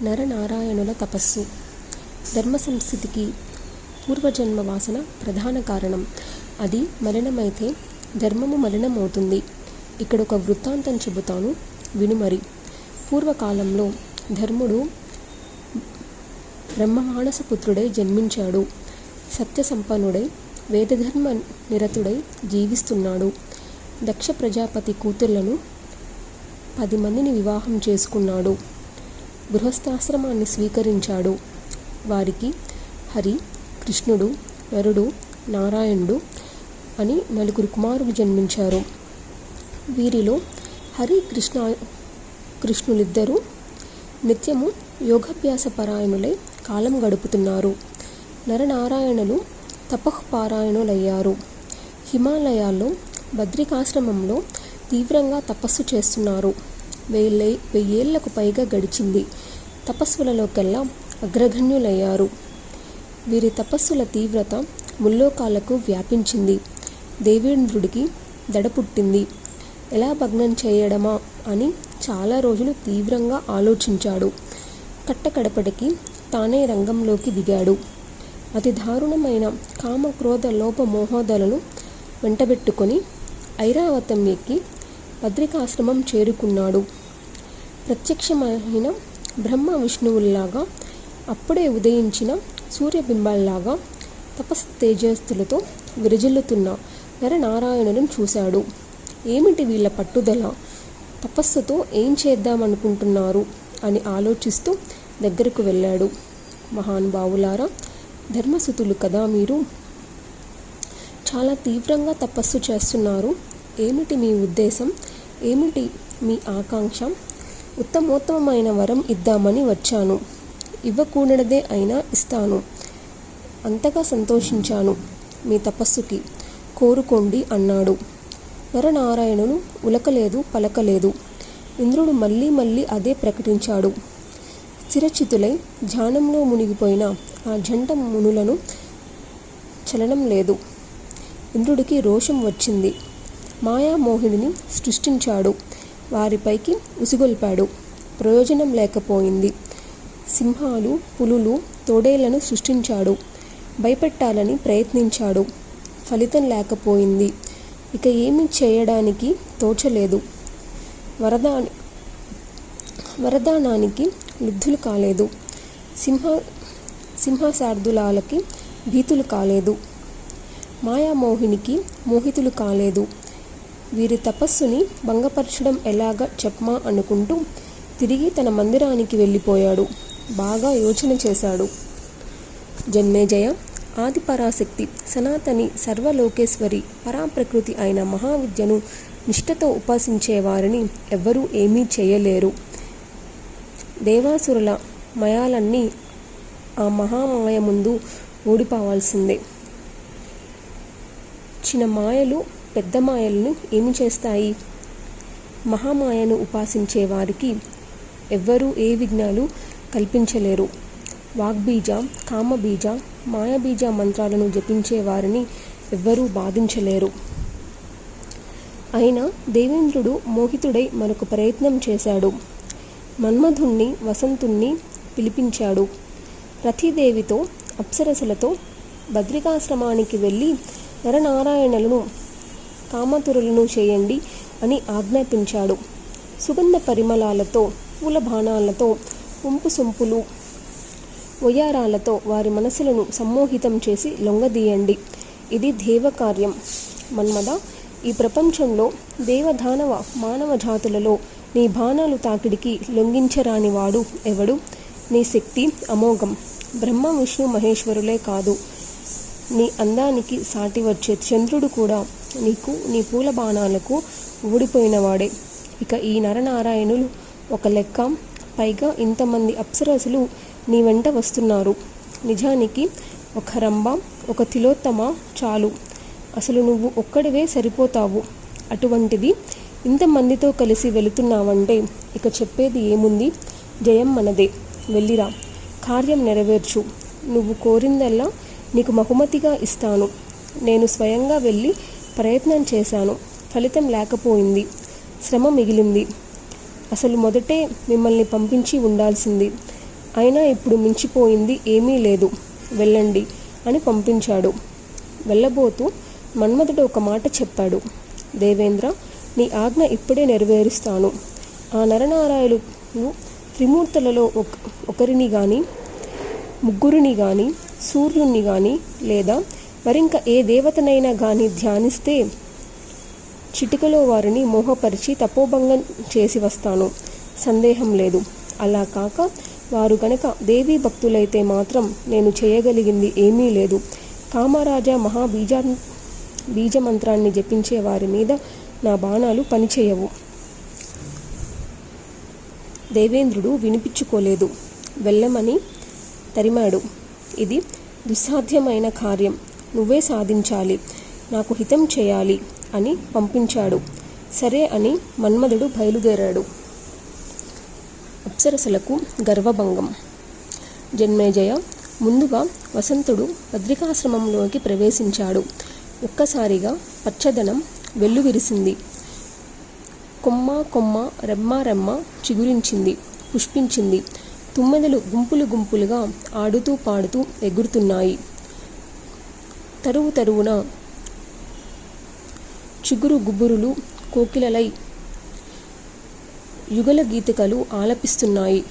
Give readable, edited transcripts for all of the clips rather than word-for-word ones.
నరనారాయణుల తపస్సు. ధర్మ సంస్థితికి పూర్వజన్మ వాసన ప్రధాన కారణం. అది మలినమైతే ధర్మము మలినమవుతుంది. ఇక్కడ ఒక వృత్తాంతం చెబుతాను, వినుమరి. పూర్వకాలంలో ధర్ముడు బ్రహ్మమానసపుత్రుడై జన్మించాడు. సత్యసంపన్నుడై వేదధర్మ నిరతుడై జీవిస్తున్నాడు. దక్ష ప్రజాపతి కూతుళ్లను 10 మందిని వివాహం చేసుకున్నాడు. గృహస్థాశ్రమాన్ని స్వీకరించాడు. వారికి హరి, కృష్ణుడు, నరుడు, నారాయణుడు అని 4 కుమారులు జన్మించారు. వీరిలో హరి, కృష్ణులిద్దరూ నిత్యము యోగాభ్యాస పరాయణులై కాలం గడుపుతున్నారు. నరనారాయణులు తపఃపారాయణులయ్యారు. హిమాలయాల్లో బద్రికాశ్రమంలో తీవ్రంగా తపస్సు చేస్తున్నారు. 1000 ఏళ్లకు పైగా గడిచింది. తపస్సులలోకెల్లా అగ్రగణ్యులయ్యారు. వీరి తపస్సుల తీవ్రత ముల్లోకాలకు వ్యాపించింది. దేవేంద్రుడికి దడ పుట్టింది. ఎలా భగ్నం చేయడమా అని చాలా రోజులు తీవ్రంగా ఆలోచించాడు. కట్టకడపటికి తానే రంగంలోకి దిగాడు. అతి దారుణమైన కామ, క్రోధ, లోభ, మోహోదలను వెంటబెట్టుకొని ఐరావతం ఎక్కి బద్రికాశ్రమం చేరుకున్నాడు. ప్రత్యక్షమైన బ్రహ్మ విష్ణువుల్లాగా, అప్పుడే ఉదయించిన సూర్యబింబాల్లాగా తపస్తేజస్సులతో విరజిల్లుతున్న నరనారాయణులను చూశాడు. ఏమిటి వీళ్ళ పట్టుదల? తపస్సుతో ఏం చేద్దామనుకుంటున్నారు అని ఆలోచిస్తూ దగ్గరకు వెళ్ళాడు. మహానుభావులారా, ధర్మసుతులు కదా మీరు. చాలా తీవ్రంగా తపస్సు చేస్తున్నారు. ఏమిటి మీ ఉద్దేశం? ఏమిటి మీ ఆకాంక్ష? ఉత్తమోత్తమైన వరం ఇద్దామని వచ్చాను. ఇవ్వకూడదే అయినా ఇస్తాను. అంతగా సంతోషించాను మీ తపస్సుకి. కోరుకోండి అన్నాడు. నరనారాయణులు ఉలకలేదు, పలకలేదు. ఇంద్రుడు మళ్ళీ మళ్ళీ అదే ప్రకటించాడు. చిరచితులై ధ్యానంలో మునిగిపోయిన ఆ జంట మునులను చలనం లేదు. ఇంద్రుడికి రోషం వచ్చింది. మాయామోహిని సృష్టించాడు. వారిపైకి ఉసిగొల్పాడు. ప్రయోజనం లేకపోయింది. సింహాలు, పులులు, తోడేళ్లను సృష్టించాడు. భయపెట్టాలని ప్రయత్నించాడు. ఫలితం లేకపోయింది. ఇక ఏమీ చేయడానికి తోచలేదు. వరదానానికి లుబ్ధులు కాలేదు. సింహశార్దులాలకి భీతులు కాలేదు. మాయామోహినికి మోహితులు కాలేదు. వీరి తపస్సుని భంగపరచడం ఎలాగా చెప్పమా అనుకుంటూ తిరిగి తన మందిరానికి వెళ్ళిపోయాడు. బాగా యోచన చేశాడు. జన్మేజయ, ఆదిపరాశక్తి, సనాతని, సర్వలోకేశ్వరి, పరాప్రకృతి అయిన మహావిద్యను నిష్ఠతో ఉపాసించే వారిని ఎవ్వరూ ఏమీ చేయలేరు. దేవాసురుల మయాలన్నీ ఆ మహామాయ ముందు ఓడిపోవాల్సిందే. చిన్న మాయలు పెద్ద మాయలను ఏమి చేస్తాయి? మహామాయను ఉపాసించే వారికి ఎవ్వరూ ఏ విఘ్నాలు కల్పించలేరు. వాగ్బీజ, కామబీజ, మాయాబీజ మంత్రాలను జపించే వారిని ఎవ్వరూ బాధించలేరు. అయినా దేవేంద్రుడు మోహితుడై మరొక ప్రయత్నం చేశాడు. మన్మధుణ్ణి, వసంతుణ్ణి పిలిపించాడు. రతీదేవితో, అప్సరసలతో బద్రికాశ్రమానికి వెళ్ళి నరనారాయణులను కామతురులను చేయండి అని ఆజ్ఞాపించాడు. సుగంధ పరిమళాలతో, పూల బాణాలతో, ఉంపు సొంపులు, వయ్యారాలతో వారి మనసులను సమ్మోహితం చేసి లొంగదీయండి. ఇది దేవకార్యం. మన్మథ, ఈ ప్రపంచంలో దేవదానవ మానవ జాతులలో నీ బాణాలు తాకిడికి లొంగించరాని వాడు ఎవడు? నీ శక్తి అమోఘం. బ్రహ్మ, విష్ణు, మహేశ్వరులే కాదు, నీ అందానికి సాటి వచ్చే చంద్రుడు కూడా నీ పూల బాణాలకు ఊడిపోయినవాడే. ఇక ఈ నరనారాయణులు ఒక లెక్క. పైగా ఇంతమంది అప్సరసులు నీ వెంట వస్తున్నారు. నిజానికి ఒక రంభ, ఒక తిలోత్తమ చాలు. అసలు నువ్వు ఒక్కడివే సరిపోతావు. అటువంటిది ఇంతమందితో కలిసి వెళుతున్నావంటే ఇక చెప్పేది ఏముంది? జయం మనదే. వెళ్ళిరా, కార్యం నెరవేర్చు. నువ్వు కోరిందల్లా నీకు బహుమతిగా ఇస్తాను. నేను స్వయంగా వెళ్ళి ప్రయత్నం చేశాను. ఫలితం లేకపోయింది. శ్రమ మిగిలింది. అసలు మొదటే మిమ్మల్ని పంపించి ఉండాల్సింది. అయినా ఇప్పుడు మించిపోయింది ఏమీ లేదు, వెళ్ళండి అని పంపించాడు. వెళ్ళబోతూ మన్మథుడు ఒక మాట చెప్పాడు. దేవేంద్ర, నీ ఆజ్ఞ ఇప్పుడే నెరవేరుస్తాను. ఆ నరనారాయణులు త్రిమూర్తులలో ఒకరిని గాని, ముగ్గురిని గాని, సూర్యుణ్ణి గాని లేదా మరింక ఏ దేవతనైనా గాని ధ్యానిస్తే చిటికలో వారిని మోహపరిచి తపోభంగం చేసి వస్తాను, సందేహం లేదు. అలా కాక వారు కనుక దేవీ భక్తులైతే మాత్రం నేను చేయగలిగింది ఏమీ లేదు. కామరాజా బీజమంత్రాన్ని జపించే వారి మీద నా బాణాలు పనిచేయవు. దేవేంద్రుడు వినిపించుకోలేదు. వెళ్ళమని తరిమాడు. ఇది దుస్సాధ్యమైన కార్యం, నువ్వే సాధించాలి, నాకు హితం చేయాలి అని పంపించాడు. సరే అని మన్మథుడు బయలుదేరాడు. అప్సరసలకు గర్వభంగం. జన్మేజయ, ముందుగా వసంతుడు బద్రికాశ్రమంలోకి ప్రవేశించాడు. ఒక్కసారిగా పచ్చదనం వెల్లువిరిసింది. కొమ్మ కొమ్మ, రెమ్మ రెమ్మ చిగురించింది, పుష్పించింది. తుమ్మెదలు గుంపులు గుంపులుగా ఆడుతూ పాడుతూ ఎగురుతున్నాయి. తరువు తరువున చిగురు గుబురులు కోకిలలై యుగల గీతికలు ఆలపిస్తున్నాయి.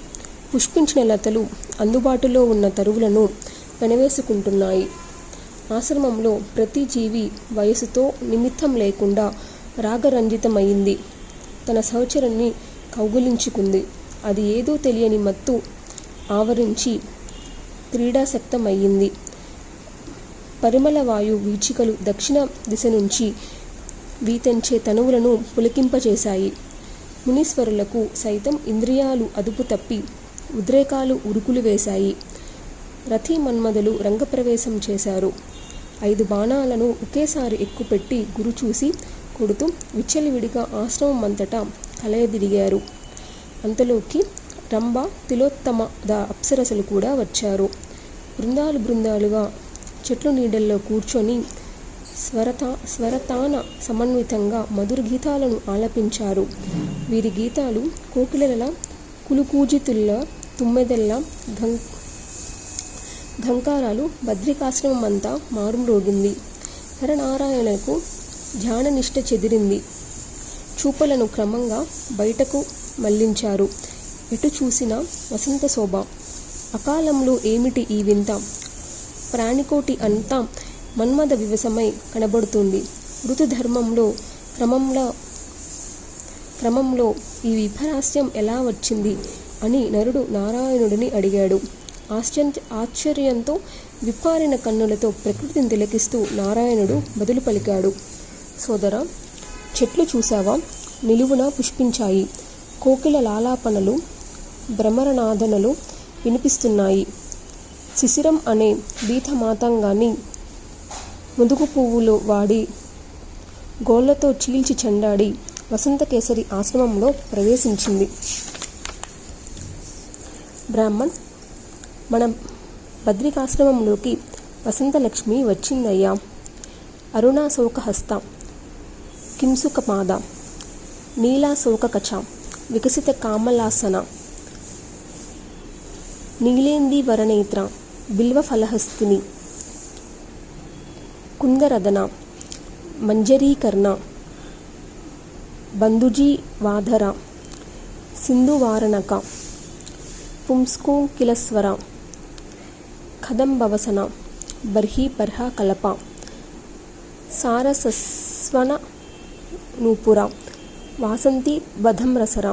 పుష్పించిన లతలు అందుబాటులో ఉన్న తరువులను పెనవేసుకుంటున్నాయి. ఆశ్రమంలో ప్రతి జీవి వయసుతో నిమిత్తం లేకుండా రాగరంజితమైంది. తన సహచరుణ్ణి కౌగిలించుకుంది. అది ఏదో తెలియని మత్తు ఆవరించి క్రీడాసక్తమయ్యింది. పరిమళ వాయు వీచికలు దక్షిణ దిశ నుంచి వీతెంచే తనువులను పులకింపచేశాయి. మునీశ్వరులకు సైతం ఇంద్రియాలు అదుపు తప్పి ఉద్రేకాలు ఉరుకులు వేశాయి. రథీ మన్మథులు రంగప్రవేశం చేశారు. 5 బాణాలను ఒకేసారి ఎక్కుపెట్టి గురి చూసి కొడుతూ విచ్చలవిడిగా ఆశ్రమం అంతటా కలయదిరిగారు. అంతలోకి రంభ, తిలోత్తమ అప్సరసలు కూడా వచ్చారు. బృందాలు బృందాలుగా చెట్లు నీడల్లో కూర్చొని స్వరతాన సమన్వితంగా మధుర గీతాలను ఆలపించారు. వీరి గీతాలు కోకిలల కులుకూజితుల్లా, తుమ్మెదెల్లా ఘంకారాలు బద్రికాశ్రమం అంతా మారుమ్రోగింది. నరనారాయణకు ధ్యాననిష్ట చెదిరింది. చూపులను క్రమంగా బయటకు మళ్లించారు. ఎటు చూసినా వసంత శోభ. అకాలంలో ఏమిటి ఈ వింత? ప్రాణికోటి అంతా మన్మథ వివశమై కనబడుతుంది. ఋతుధర్మంలో క్రమంలో ఈ విపరాస్యం ఎలా వచ్చింది అని నరుడు నారాయణుడిని అడిగాడు. ఆశ్చర్యంతో విప్పారిన కన్నులతో ప్రకృతిని తిలకిస్తూ నారాయణుడు బదులు పలికాడు. సోదరా, చెట్లు చూశావా? నిలువున పుష్పించాయి. కోకిల లాలాపనలు, భ్రమరనాదనలు వినిపిస్తున్నాయి. శిశిరం అనే బీథమాతంగాన్ని ముదుగు పువ్వులు వాడి గోళ్లతో చీల్చి చెండాడి వసంతకేసరి ఆశ్రమంలో ప్రవేశించింది. బ్రాహ్మణ్, మన బద్రికాశ్రమంలోకి వసంతలక్ష్మి వచ్చిందయ్యా. అరుణాశోకహస్త, కింసుకపాద, నీలాశోకకచ, వికసిత కామలాసన, నీలేందీవరనేత్ర, బిల్వఫలహస్తిని, కుందరదన, మంజరీకర్ణ, బంధుజీవాధర, సింధువారణక, పుంస్కోకిలస్వర, కదంబవసన, బర్హీపర్హ కలప, సారసస్వన నూపుర, వాసంతి వధంరసర,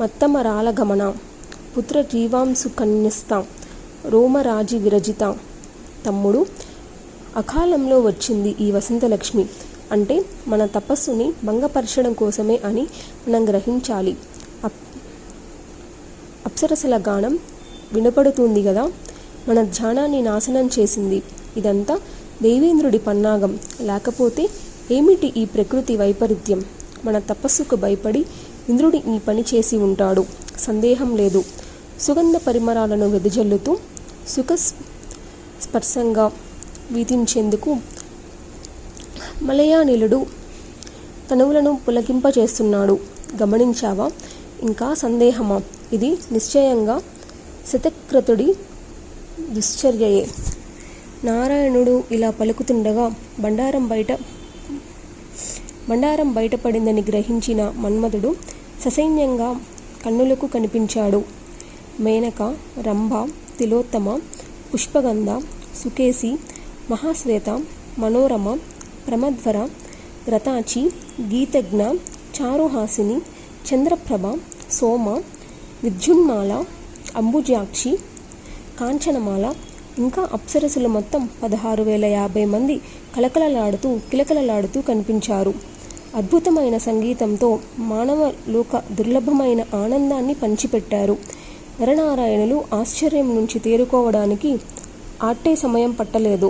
మత్తమరాలగమన, పుత్రజీవాంసుకన్యస్త, రోమరాజి విరజిత. తమ్ముడు, అకాలంలో వచ్చింది ఈ వసంతలక్ష్మి అంటే మన తపస్సుని భంగపరచడం కోసమే అని మనం గ్రహించాలి. అప్సరసల గానం వినపడుతుంది కదా, మన ధ్యానాన్ని నాశనం చేసింది. ఇదంతా దేవేంద్రుడి పన్నాగం. లేకపోతే ఏమిటి ఈ ప్రకృతి వైపరీత్యం? మన తపస్సుకు భయపడి ఇంద్రుడి ఈ పని చేసి ఉంటాడు, సందేహం లేదు. సుగంధ పరిమళాలను వెదజల్లుతూ సుఖ స్పర్శంగా వీతించేందుకు మలయానిలుడు తనువులను పులకింపచేస్తున్నాడు. గమనించావా? ఇంకా సందేహమా? ఇది నిశ్చయంగా శతక్రతుడి దుశ్చర్యయే. నారాయణుడు ఇలా పలుకుతుండగా బండారం బయటపడిందని గ్రహించిన మన్మథుడు ససైన్యంగా కన్నులకు కనిపించాడు. మేనక, రంభ, తిలోత్తమ, పుష్పగంధ, సుకేసి, మహాశ్వేత, మనోరమ, ప్రమద్వర, గ్రతాచి, గీతజ్ఞ, చారుహాసిని, చంద్రప్రభ, సోమ, విద్యున్మాల, అంబుజాక్షి, కాంచనమాల ఇంకా అప్సరసులు మొత్తం 16,050 మంది కిలకలలాడుతూ కనిపించారు. అద్భుతమైన సంగీతంతో మానవ లోక దుర్లభమైన ఆనందాన్ని పంచిపెట్టారు. నరనారాయణులు ఆశ్చర్యం నుంచి తేరుకోవడానికి ఆట్టే సమయం పట్టలేదు.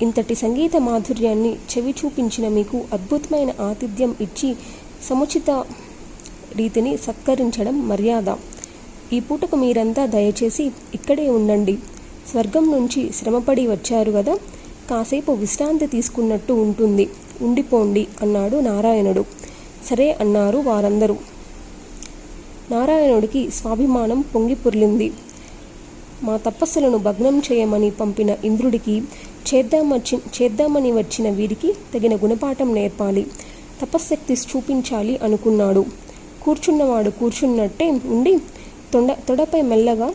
ఇంతటి సంగీత మాధుర్యాన్ని చెవి చూపించిన మీకు అద్భుతమైన ఆతిథ్యం ఇచ్చి సముచిత రీతిని సత్కరించడం మర్యాద. ఈ పూటకు మీరంతా దయచేసి ఇక్కడే ఉండండి. స్వర్గం నుంచి శ్రమపడి వచ్చారు కదా, కాసేపు విశ్రాంతి తీసుకున్నట్టు ఉంటుంది, ఉండిపోండి అన్నాడు నారాయణుడు. సరే అన్నారు వారందరూ. నారాయణుడికి స్వాభిమానం పొంగి పొర్లింది. మా తపస్సులను భగ్నం చేయమని పంపిన ఇంద్రుడికి చేద్దామని వచ్చిన వీరికి తగిన గుణపాఠం నేర్పాలి, తపశ్శక్తి చూపించాలి అనుకున్నాడు. కూర్చున్నవాడు కూర్చున్నట్టే ఉండి తొడపై మెల్లగా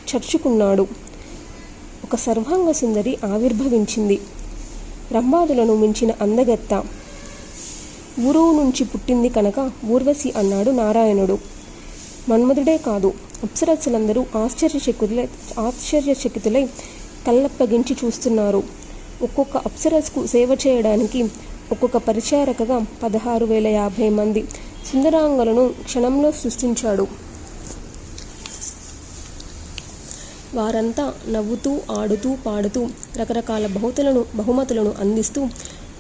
చర్చుకున్నాడు. ఒక సర్వాంగ సుందరి ఆవిర్భవించింది. రంభాదులను మించిన అందగత్త ఊరు నుంచి పుట్టింది కనుక ఊర్వశి అన్నాడు నారాయణుడు. మన్మధుడే కాదు, అప్సరస్సులందరూ ఆశ్చర్యచకితులై కళ్ళప్పగించి చూస్తున్నారు. ఒక్కొక్క అప్సరస్కు సేవ చేయడానికి ఒక్కొక్క పరిచారకగా 16,050 మంది సుందరాంగులను క్షణంలో సృష్టించాడు. వారంతా నవ్వుతూ, ఆడుతూ, పాడుతూ రకరకాల బహుమతులను అందిస్తూ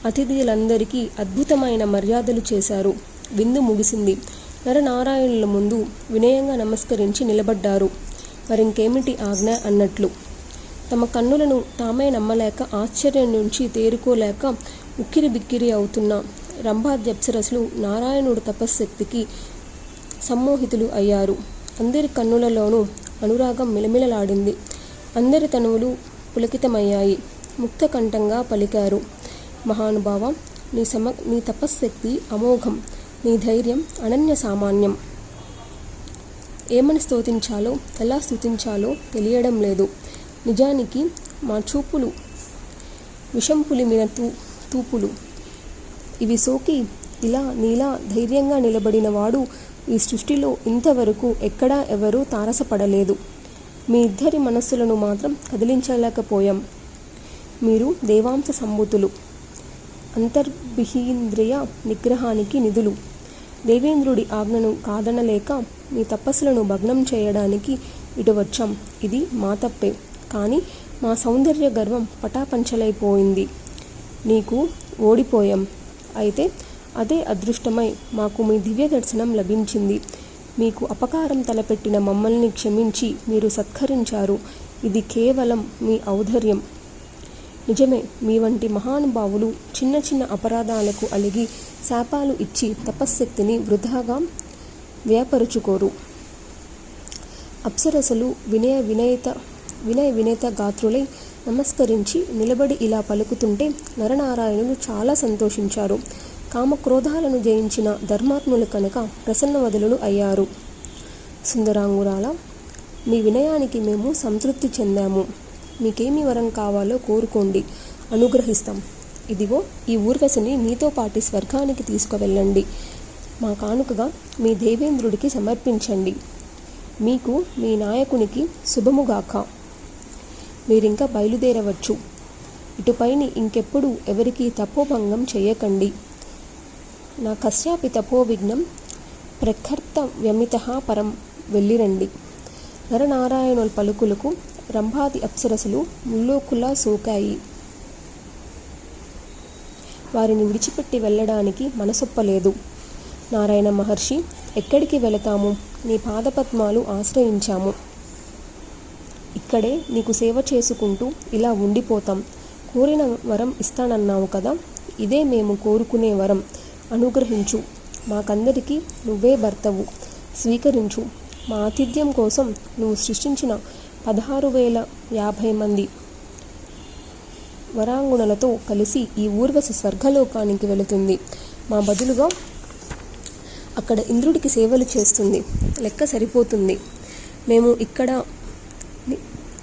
అతిథులందరికీ అద్భుతమైన మర్యాదలు చేశారు. విందు ముగిసింది. నరనారాయణుల ముందు వినయంగా నమస్కరించి నిలబడ్డారు. మరింకేమిటి ఆజ్ఞ అన్నట్లు. తమ కన్నులను తామే నమ్మలేక ఆశ్చర్యం నుంచి తేరుకోలేక ఉక్కిరి బిక్కిరి అవుతున్న రంభాద్యప్సరసులు నారాయణుడు తపశ్శక్తికి సమ్మోహితులు అయ్యారు. అందరి కన్నులలోనూ అనురాగం మిలమిలలాడింది. అందరి తనువులు పులకితమయ్యాయి. ముక్తకంఠంగా పలికారు, మహానుభావ, నీ తపశ్శక్తి అమోఘం, నీ ధైర్యం అనన్య సామాన్యం. ఏమని స్తుతించాలో, ఎలా స్తుతించాలో తెలియడం లేదు. నిజానికి మా చూపులు విషం పులిమిన తూపులు. ఇవి సోకి నీలా ధైర్యంగా నిలబడిన వాడు ఈ సృష్టిలో ఇంతవరకు ఎక్కడా ఎవరూ తారసపడలేదు. మీ ఇద్దరి మనస్సులను మాత్రం కదిలించలేకపోయాం. మీరు దేవాంశ సంభూతులు, అంతర్బిహీంద్రియ నిగ్రహానికి నిధులు. దేవేంద్రుడి ఆజ్ఞను కాదనలేక మీ తపస్సులను భగ్నం చేయడానికి ఇటు వచ్చాం. ఇది మా తప్పే, కానీ మా సౌందర్య గర్వం పటాపంచలైపోయింది. నీకు ఓడిపోయాం. అయితే అదే అదృష్టమై మాకు మీ దివ్య దర్శనం లభించింది. మీకు అపకారం తలపెట్టిన మమ్మల్ని క్షమించి మీరు సత్కరించారు. ఇది కేవలం మీ ఔదార్యం. నిజమే, మీ వంటి మహానుభావులు చిన్న చిన్న అపరాధాలకు అలిగి శాపాలు ఇచ్చి తపశ్శక్తిని వృధాగా వ్యయపరుచుకోరు. అప్సరసలు వినయ వినేత గాత్రులై నమస్కరించి నిలబడి ఇలా పలుకుతుంటే నరనారాయణులు చాలా సంతోషించారు. కామక్రోధాలను జయించిన ధర్మాత్ములు కనుక ప్రసన్నవదులు అయ్యారు. సుందరాంగురాల, మీ వినయానికి మేము సంతృప్తి చెందాము. మీకేమి వరం కావాలో కోరుకోండి, అనుగ్రహిస్తాం. ఇదిగో ఈ ఊర్వశిని మీతో పాటి స్వర్గానికి తీసుకువెళ్ళండి. మా కానుకగా మీ దేవేంద్రుడికి సమర్పించండి. మీకు మీ నాయకునికి శుభముగాక. మీరింకా బయలుదేరవచ్చు. ఇటుపైని ఇంకెప్పుడు ఎవరికి తపోభంగం చేయకండి. నా కశ్యాపి తపోవిఘ్నం ప్రకర్త వ్యమిత పరం. వెళ్ళిరండి. నరనారాయణుల పలుకులకు రంభాది అప్సరసులు ముల్లోకులా సోకాయి. వారిని విడిచిపెట్టి వెళ్ళడానికి మనసొప్పలేదు. నారాయణ మహర్షి, ఎక్కడికి వెళతాము? నీ పాదపద్మాలు ఆశ్రయించాము. ఇక్కడే నీకు సేవ చేసుకుంటూ ఇలా ఉండిపోతాం. కోరిన వరం ఇస్తానన్నావు కదా, ఇదే మేము కోరుకునే వరం. అనుగ్రహించు. మాకందరికీ నువ్వే భర్తవు. స్వీకరించు. మా ఆతిథ్యం కోసం నువ్వు సృష్టించిన 16,050 మంది వరాంగుణలతో కలిసి ఈ ఊర్వశి స్వర్గలోకానికి వెళుతుంది. మా బదులుగా అక్కడ ఇంద్రుడికి సేవలు చేస్తుంది. లెక్క సరిపోతుంది. మేము ఇక్కడ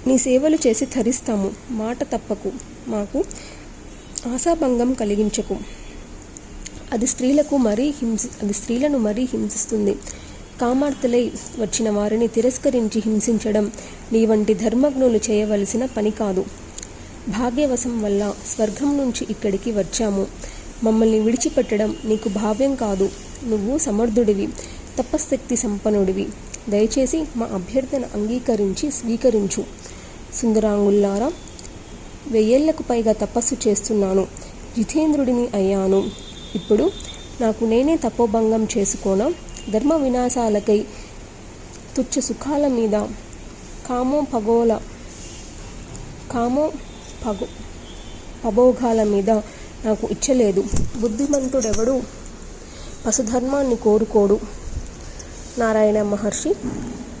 నీ సేవలు చేసి ధరిస్తాము. మాట తప్పకు. మాకు ఆశాభంగం కలిగించకు. అది స్త్రీలను మరీ హింసిస్తుంది. కామార్తెలై వచ్చిన వారిని తిరస్కరించి హింసించడం నీ వంటి ధర్మజ్ఞులు చేయవలసిన పని కాదు. భాగ్యవశం వల్ల స్వర్గం నుంచి ఇక్కడికి వచ్చాము. మమ్మల్ని విడిచిపెట్టడం నీకు భావ్యం కాదు. నువ్వు సమర్థుడివి, తపశ్శక్తి సంపన్నుడివి. దయచేసి మా అభ్యర్థన అంగీకరించి స్వీకరించు. సుందరాంగుల్లారా, 1000 ఏళ్లకు పైగా తపస్సు చేస్తున్నాను. జితేంద్రుడిని అయ్యాను. ఇప్పుడు నాకు నేనే తపోభంగం చేసుకోనా? ధర్మ వినాశాలకై తుచ్చ సుఖాల మీద పభోగాల మీద నాకు ఇచ్చలేదు. బుద్ధిమంతుడెవడు పశుధర్మాన్ని కోరుకోడు. నారాయణ మహర్షి,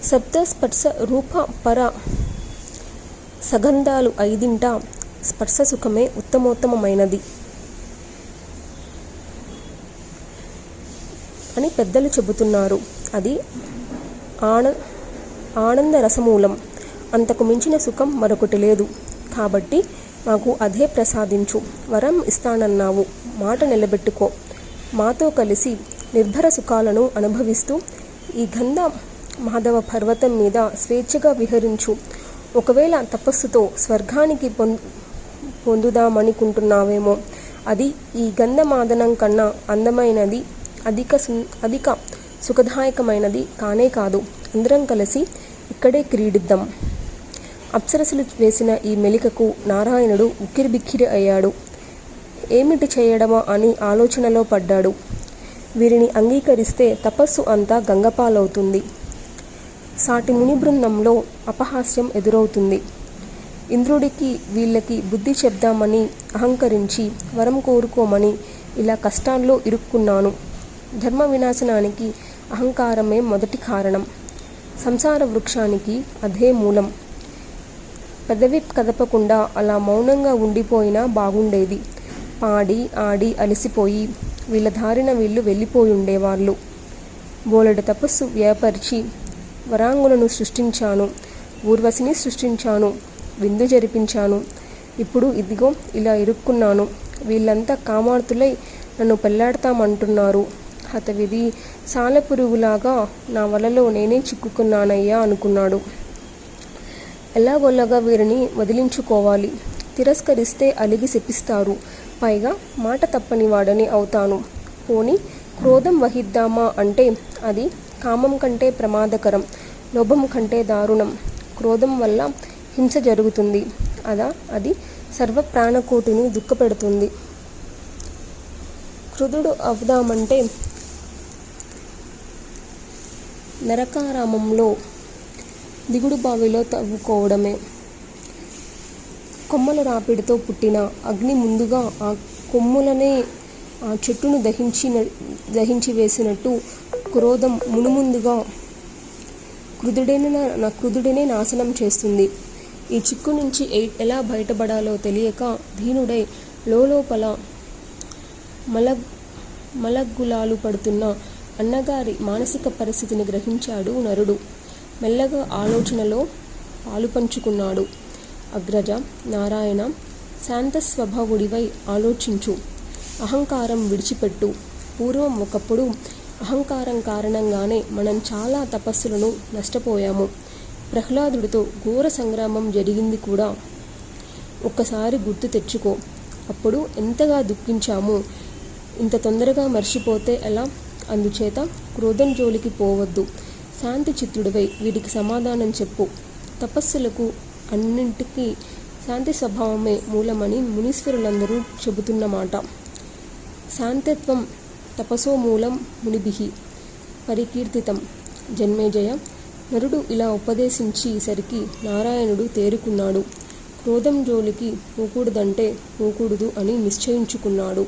శబ్ద స్పర్శ రూప పర సగంధాలు 5 స్పర్శ సుఖమే ఉత్తమోత్తమైనది అని పెద్దలు చెబుతున్నారు. అది ఆనంద రసమూలం. అంతకు మించిన సుఖం మరొకటి లేదు. కాబట్టి మాకు అదే ప్రసాదించు. వరం ఇస్తానన్నావు, మాట నిలబెట్టుకో. మాతో కలిసి నిర్భర సుఖాలను అనుభవిస్తూ ఈ గంధ మాధవ పర్వతం మీద స్వేచ్ఛగా విహరించు. ఒకవేళ తపస్సుతో స్వర్గానికి పొందుదామనుకుంటున్నావేమో, అది ఈ గంధమాదనం కన్నా అందమైనది, అధిక సుఖదాయకమైనది కానే కాదు. అందరం కలిసి ఇక్కడే క్రీడిద్దాం. అప్సరసులు వేసిన ఈ మెలికకు నారాయణుడు ఉక్కిరిబిక్కిరి అయ్యాడు. ఏమిటి చేయడమా అని ఆలోచనలో పడ్డాడు. వీరిని అంగీకరిస్తే తపస్సు అంతా గంగపాలవుతుంది. సాటి ముని బృందంలో అపహాస్యం ఎదురవుతుంది. ఇంద్రుడికి వీళ్ళకి బుద్ధి చెప్దామని అహంకరించి వరం కోరుకోమని ఇలా కష్టాల్లో ఇరుక్కున్నాను. ధర్మ వినాశనానికి అహంకారమే మొదటి కారణం. సంసార వృక్షానికి అదే మూలం. పెదవి కదపకుండా అలా మౌనంగా ఉండిపోయినా బాగుండేది. పాడి ఆడి అలసిపోయి వీళ్ళ దారిన వీళ్ళు వెళ్ళిపోయుండేవాళ్ళు. బోలెడు తపస్సు వ్యయపరిచి వరాంగులను సృష్టించాను, ఊర్వశిని సృష్టించాను, విందు జరిపించాను. ఇప్పుడు ఇదిగో ఇలా ఇరుక్కున్నాను. వీళ్ళంతా కామార్తులై నన్ను పెళ్లాడతామంటున్నారు. హతవిధి, సాలెపురుగులాగా నా వలలో నేనే చిక్కుకున్నానయ్యా అనుకున్నాడు. ఎలాగొల్లగా వీరిని వదిలించుకోవాలి. తిరస్కరిస్తే అలిగి శపిస్తారు. పైగా మాట తప్పని వాడని అవుతాను. పోని క్రోధం వహిద్దామా అంటే అది కామం కంటే ప్రమాదకరం, లోభం కంటే దారుణం. క్రోధం వల్ల హింస జరుగుతుంది. అది సర్వ ప్రాణకోటిని దుఃఖపెడుతుంది. క్రుధుడు అవుదామంటే నరకారామంలో దిగుడు బావిలో తవ్వుకోవడమే. కొమ్మల రాపిడితో పుట్టిన అగ్ని ముందుగా ఆ కొమ్ములనే ఆ చెట్టును దహించి వేసినట్టు క్రోధం మునుముందుగా క్రుధుడినే నాశనం చేస్తుంది. ఈ చిక్కు నుంచి ఎలా బయటపడాలో తెలియక దీనుడై లోపల మలగ్గులాలు పడుతున్న అన్నగారి మానసిక పరిస్థితిని గ్రహించాడు నరుడు. మెల్లగా ఆలోచనలో పాలుపంచుకున్నాడు. అగ్రజ, నారాయణ, శాంత స్వభావుడివై ఆలోచించు. అహంకారం విడిచిపెట్టు. పూర్వం ఒకప్పుడు అహంకారం కారణంగానే మనం చాలా తపస్సులను నష్టపోయాము. ప్రహ్లాదుడితో ఘోర సంగ్రామం జరిగింది కూడా. ఒక్కసారి గుర్తు తెచ్చుకో. అప్పుడు ఎంతగా దుఃఖించామో. ఇంత తొందరగా మర్చిపోతే ఎలా? అందుచేత క్రోధం జోలికి పోవద్దు. శాంతి చిత్తుడివై వీరికి సమాధానం చెప్పు. తపస్సులకు అన్నింటికీ శాంతి స్వభావమే మూలమని మునీశ్వరులందరూ చెబుతున్నమాట. శాంతత్వం తపసో మూలం మునిభిః పరికీర్తితం. జన్మేజయ, నరుడు ఇలా ఉపదేశించేసరికి నారాయణుడు తేరుకున్నాడు. క్రోధం జోలికి పోకూడదంటే పోకూడదు అని నిశ్చయించుకున్నాడు.